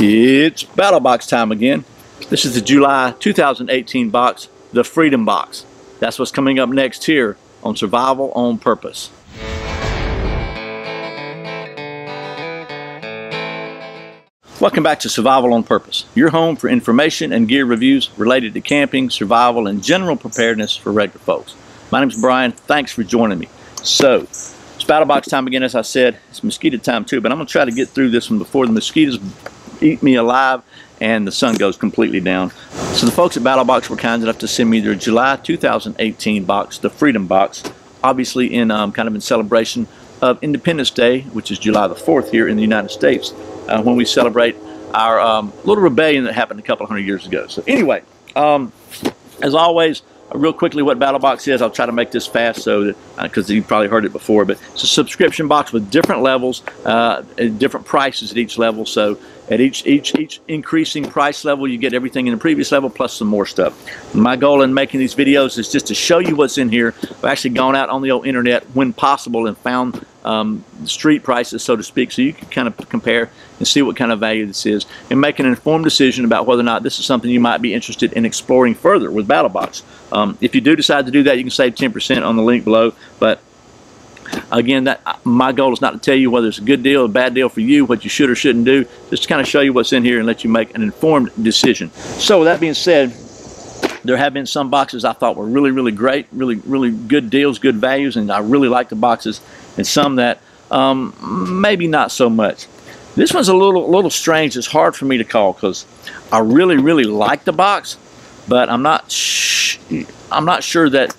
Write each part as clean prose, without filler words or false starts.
It's Battlbox time again. This is the July 2018 box, the Freedom Box. That's what's coming up next here on Survival on Purpose. Welcome back to Survival on Purpose, your home for information and gear reviews related to camping, survival, and general preparedness for regular folks. My name is Brian. Thanks for joining me. So, it's Battlbox time again, as I said. It's mosquito time too, but I'm going to try to get through this one before the mosquitoes eat me alive and the sun goes completely down. So the folks at Battlbox were kind enough to send me their July 2018 box, the Freedom Box, obviously in kind of in celebration of Independence Day, which is July the 4th here in the United States, when we celebrate our little rebellion that happened a couple of hundred years ago. So anyway, as always, real quickly what Battlbox is, I'll try to make this fast so that, because you've probably heard it before, but it's a subscription box with different levels, different prices at each level. So at each increasing price level, you get everything in the previous level plus some more stuff. My goal in making these videos is just to show you what's in here. I've actually gone out on the old internet when possible and found street prices, so to speak, so you can kind of compare and see what kind of value this is and make an informed decision about whether or not this is something you might be interested in exploring further with Battlbox. If you do decide to do that, you can save 10% on the link below, but again, my goal is not to tell you whether it's a good deal or a bad deal for you, what you should or shouldn't do, just to kind of show you what's in here and let you make an informed decision. So with that being said, there have been some boxes I thought were really great, really good deals, good values, and I really like the boxes, and some that maybe not so much. This one's a little strange. It's hard for me to call because I really like the box, but I'm not sure that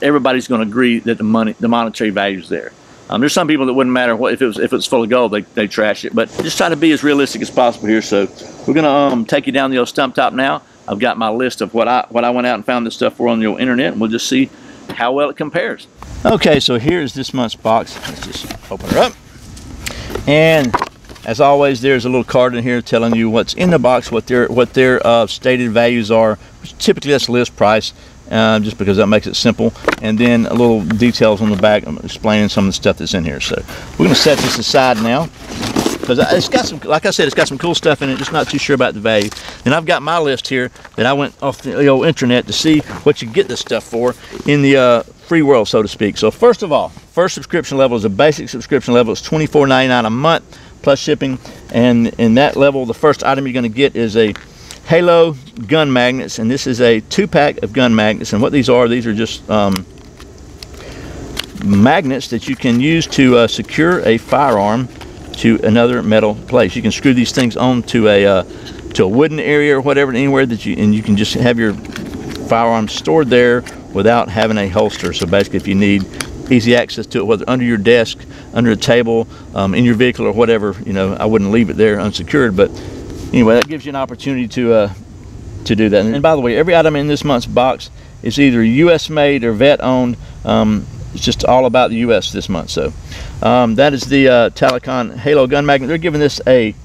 everybody's going to agree that the monetary value is there. There's some people that wouldn't matter what if it was full of gold, they trash it. But just try to be as realistic as possible here. So we're going to take you down the old stump top now. I've got my list of what I went out and found this stuff for on the old internet, and we'll just see how well it compares. Okay, so here's this month's box. Let's just open her up. And as always, there's a little card in here telling you what's in the box, what their stated values are. Typically, that's list price, just because that makes it simple. And then a little details on the back explaining some of the stuff that's in here. So we're going to set this aside now because it's got some, like I said, it's got some cool stuff in it. Just not too sure about the value. And I've got my list here that I went off the old internet to see what you get this stuff for in the free world, so to speak. So first of all, first subscription level is a basic subscription level. It's $24.99 a month plus shipping. And in that level, the first item you're going to get is a Halo gun magnets, and this is a 2-pack of gun magnets. And what these are just magnets that you can use to secure a firearm to another metal place. You can screw these things on to a wooden area or whatever, anywhere that you can just have your firearm stored there without having a holster. So basically, if you need easy access to it, whether under your desk, under a table, in your vehicle or whatever, I wouldn't leave it there unsecured. But anyway, that gives you an opportunity to do that. And by the way, every item in this month's box is either U.S. made or vet owned. It's just all about the U.S. this month. So that is the Talicon Halo gun magnet. They're giving this a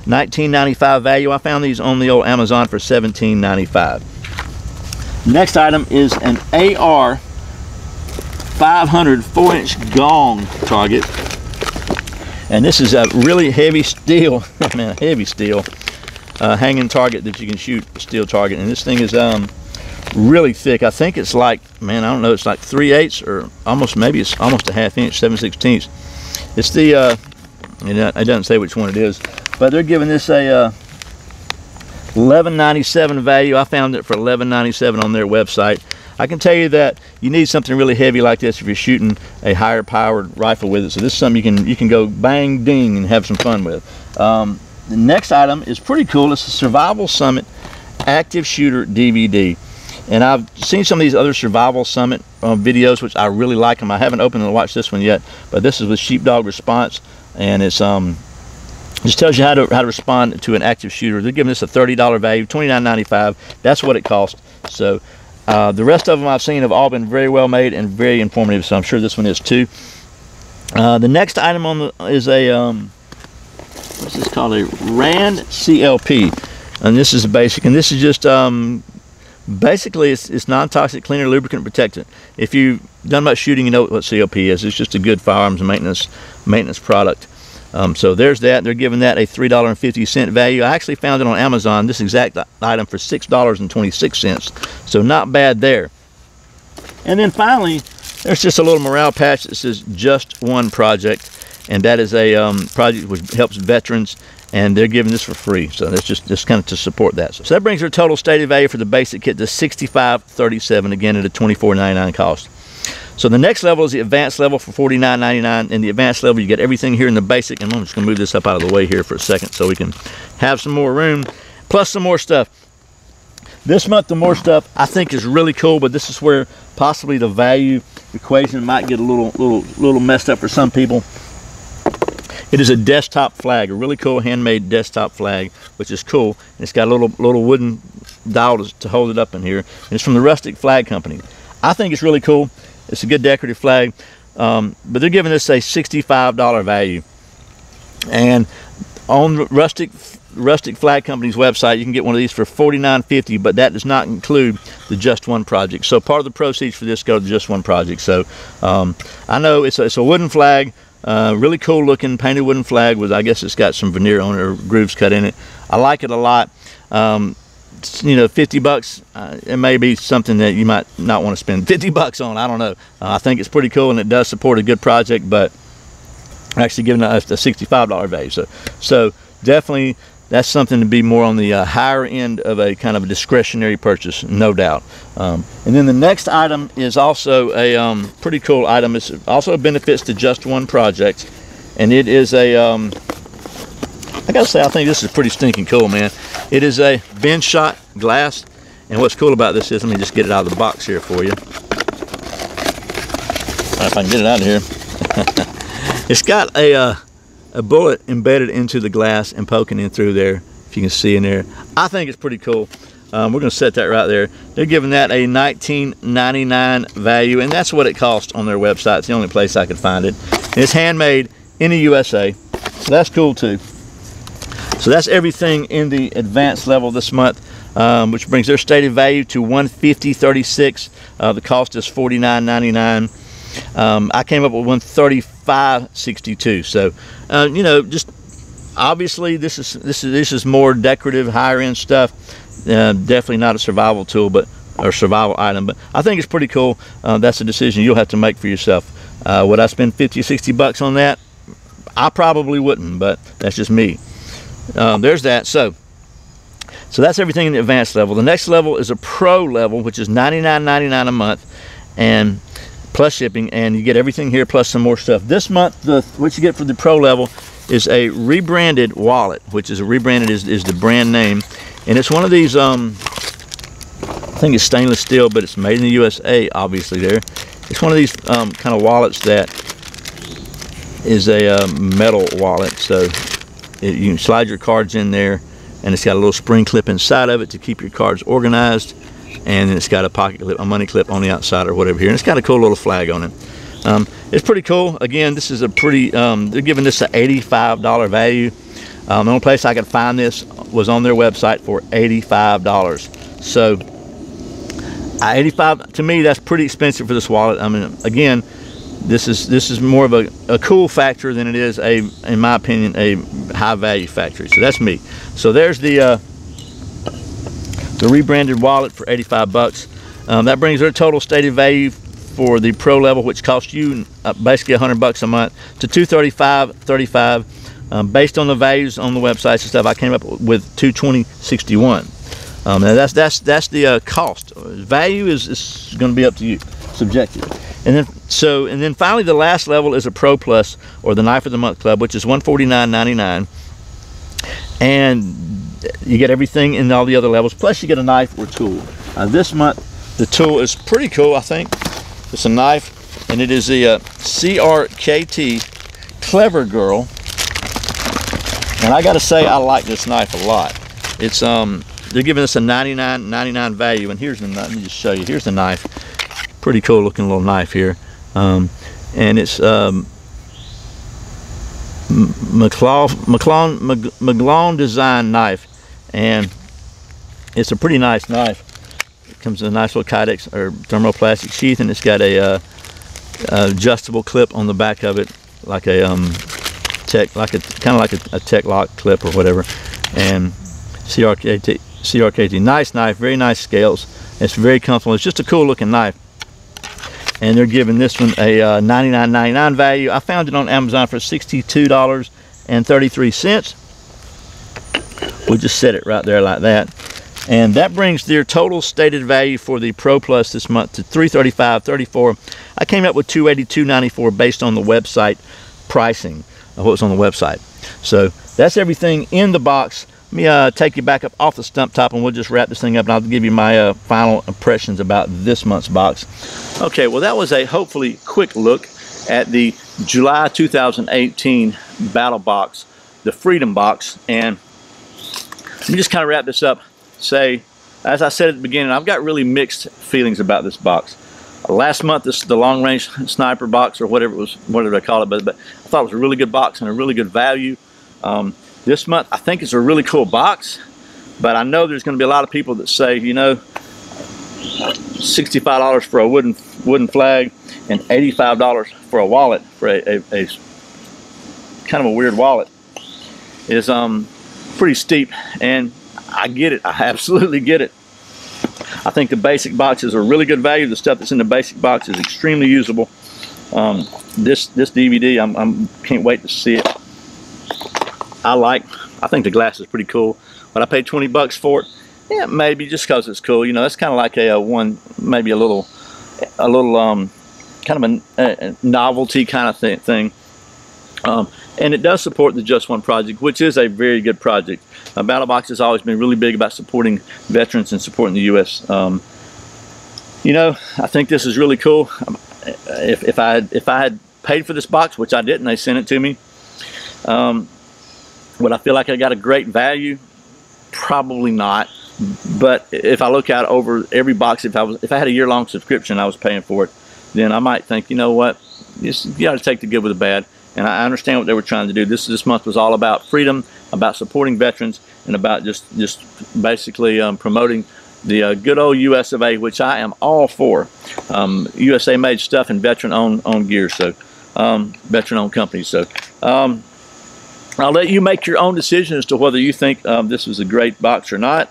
$19.95 value. I found these on the old Amazon for $17.95. Next item is an AR 500 4-inch gong target. And this is a really heavy steel, man, heavy steel hanging target that you can shoot, a steel target. And this thing is really thick. I think it's like, man, I don't know, it's like 3/8 or almost, maybe it's almost a 1/2 inch, 7/16. It's the, it doesn't say which one it is, but they're giving this a $11.97 value. I found it for $11.97 on their website. I can tell you that you need something really heavy like this if you're shooting a higher powered rifle with it. So this is something you can go bang ding and have some fun with. The next item is pretty cool. It's a Survival Summit Active Shooter DVD. And I've seen some of these other Survival Summit videos, which I really like them. I haven't opened and watched this one yet, but this is with Sheepdog Response, and it's just tells you how to respond to an active shooter. They're giving this a $30 value, $29.95. That's what it costs. So the rest of them I've seen have all been very well made and very informative, so I'm sure this one is too. The next item on is a what's this called? A RAND CLP, and this is basic. And this is just basically it's non-toxic cleaner, lubricant, protectant. If you've done much shooting, you know what CLP is. It's just a good firearms maintenance product. So there's that. They're giving that a $3.50 value. I actually found it on Amazon, this exact item, for $6.26. So not bad there. And then finally, there's just a little morale patch that says Just One Project. And that is a project which helps veterans, and they're giving this for free. So that's just kind of to support that. So that brings their total stated value for the basic kit to $65.37, again at a $24.99 cost. So the next level is the advanced level for $49.99. In the advanced level, you get everything here in the basic. And I'm just going to move this up out of the way here for a second so we can have some more room, plus some more stuff. This month, the more stuff I think is really cool, but this is where possibly the value equation might get a little messed up for some people. It is a desktop flag, a really cool handmade desktop flag, which is cool. And it's got a little wooden dial to hold it up in here. And it's from the Rustic Flag Company. I think it's really cool. It's a good decorative flag, but they're giving this a $65 value. And on the Rustic Flag Company's website, you can get one of these for $49.50, but that does not include the Just One Project. So part of the proceeds for this go to the Just One Project. So I know it's a wooden flag, really cool looking painted wooden flag with, I guess it's got some veneer on it or grooves cut in it. I like it a lot. You know, 50 bucks, it may be something that you might not want to spend 50 bucks on. I don't know. I think it's pretty cool, and it does support a good project, but actually giving us a $65 value. So definitely that's something to be more on the higher end of a kind of a discretionary purchase, no doubt. And then the next item is also a pretty cool item. It also benefits to Just One Project, and it is a I gotta say, I think this is pretty stinking cool, man. It is a bend shot glass, and what's cool about this is, let me just get it out of the box here for you. If I can get it out of here. It's got a bullet embedded into the glass and poking in through there, if you can see in there. I think it's pretty cool. We're gonna set that right there. They're giving that a $19.99 value, and that's what it costs on their website. It's the only place I could find it. And it's handmade in the USA, so that's cool too. So that's everything in the advanced level this month, which brings their stated value to $150.36. The cost is $49.99. I came up with $135.62. So, you know, just obviously this is more decorative, higher end stuff. Definitely not a survival tool, or survival item, but I think it's pretty cool. That's a decision you'll have to make for yourself. Would I spend 50 or 60 bucks on that? I probably wouldn't, but that's just me. There's that. So that's everything in the advanced level. The next level is a pro level, which is $99.99 a month, and plus shipping, and you get everything here plus some more stuff. This month, what you get for the pro level is a rebranded wallet, which is rebranded is the brand name, and it's one of these. I think it's stainless steel, but it's made in the USA. Obviously, it's one of these kind of wallets that is a metal wallet. So you can slide your cards in there, and it's got a little spring clip inside of it to keep your cards organized, and then it's got a pocket clip, a money clip on the outside or whatever here, and it's got a cool little flag on it. It's pretty cool. Again, this is a pretty, they're giving this an $85 value. The only place I could find this was on their website for $85. So 85, to me, that's pretty expensive for this wallet. I mean, again, this is more of a cool factor than it is in my opinion, a high value factory. So that's me. So there's the rebranded wallet for 85 bucks. That brings their total stated value for the pro level, which costs you basically 100 bucks a month, to $235.35. Based on the values on the websites and stuff, I came up with $220.61. Now that's the cost. Value is going to be up to you, subjective. And then finally, the last level is a Pro Plus, or the Knife of the Month Club, which is $149.99, and you get everything in all the other levels. Plus, you get a knife or tool. This month, the tool is pretty cool. I think it's a knife, and it is the CRKT Clever Girl. And I got to say, I like this knife a lot. It's they're giving us a $99.99 value, and here's the knife. Let me just show you. Here's the knife. Pretty cool looking little knife here, and it's McClone design knife, and it's a pretty nice knife. It comes with a nice little Kydex or thermoplastic sheath, and it's got a adjustable clip on the back of it, like a tech, like kind of like a tech lock clip or whatever. And CRKT, nice knife, very nice scales. It's very comfortable. It's just a cool looking knife. And they're giving this one a $99.99 value. I found it on Amazon for $62.33. We'll just set it right there like that. And that brings their total stated value for the Pro Plus this month to $335.34. I came up with $282.94 based on the website pricing of what was on the website. So that's everything in the box. Let me take you back up off the stump top, and we'll just wrap this thing up, and I'll give you my final impressions about this month's box. Okay, well, that was a hopefully quick look at the July 2018 Battlbox, the Freedom Box. And let me just kind of wrap this up. Say, as I said at the beginning, I've got really mixed feelings about this box. Last month, this is the long range sniper box, or whatever it was, whatever they call it, but I thought it was a really good box and a really good value. This month, I think it's a really cool box, but I know there's going to be a lot of people that say, you know, $65 for a wooden flag and $85 for a wallet, for a kind of a weird wallet, is pretty steep. And I get it. I absolutely get it. I think the basic box is a really good value. The stuff that's in the basic box is extremely usable. This DVD, I can't wait to see it. I think the glass is pretty cool, but I paid 20 bucks for it. Yeah, maybe just because it's cool. You know, that's kind of like maybe a little kind of a novelty kind of thing. And it does support the Just One project, which is a very good project. Battlbox has always been really big about supporting veterans and supporting the U.S. You know, I think this is really cool. If I had paid for this box, which I didn't, they sent it to me. Would I feel like I got a great value? Probably not. But if I look out over every box, if I had a year-long subscription, I was paying for it, then I might think, you know what, you got to take the good with the bad. And I understand what they were trying to do. This month was all about freedom, about supporting veterans, and about just basically promoting the good old US of A, which I am all for. USA made stuff and veteran-owned gear, so veteran-owned companies. So I'll let you make your own decision as to whether you think this was a great box or not.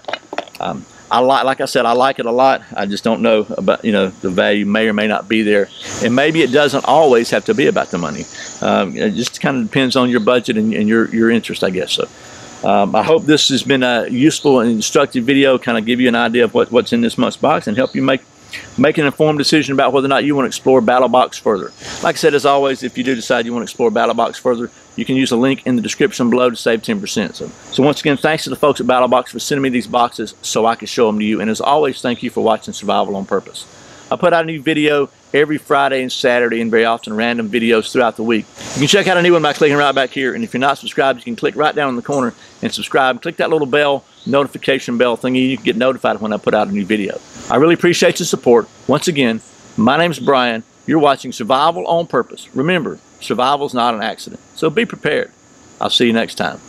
Like I said, I like it a lot. I just don't know about, you know, the value may or may not be there, and maybe it doesn't always have to be about the money. It just kind of depends on your budget and your interest, I guess. So I hope this has been a useful and instructive video, kind of give you an idea of what's in this month's box and help you make an informed decision about whether or not you want to explore Battlbox further. Like I said, as always, if you do decide you want to explore Battlbox further, you can use a link in the description below to save 10%. So once again, thanks to the folks at Battlbox for sending me these boxes so I can show them to you. And as always, thank you for watching Survival on Purpose. I put out a new video every Friday and Saturday, and very often random videos throughout the week. You can check out a new one by clicking right back here. And if you're not subscribed, you can click right down in the corner and subscribe. Click that little bell, notification bell thingy. You can get notified when I put out a new video. I really appreciate your support. Once again, my name's Brian. You're watching Survival on Purpose. Remember, survival's not an accident. So be prepared. I'll see you next time.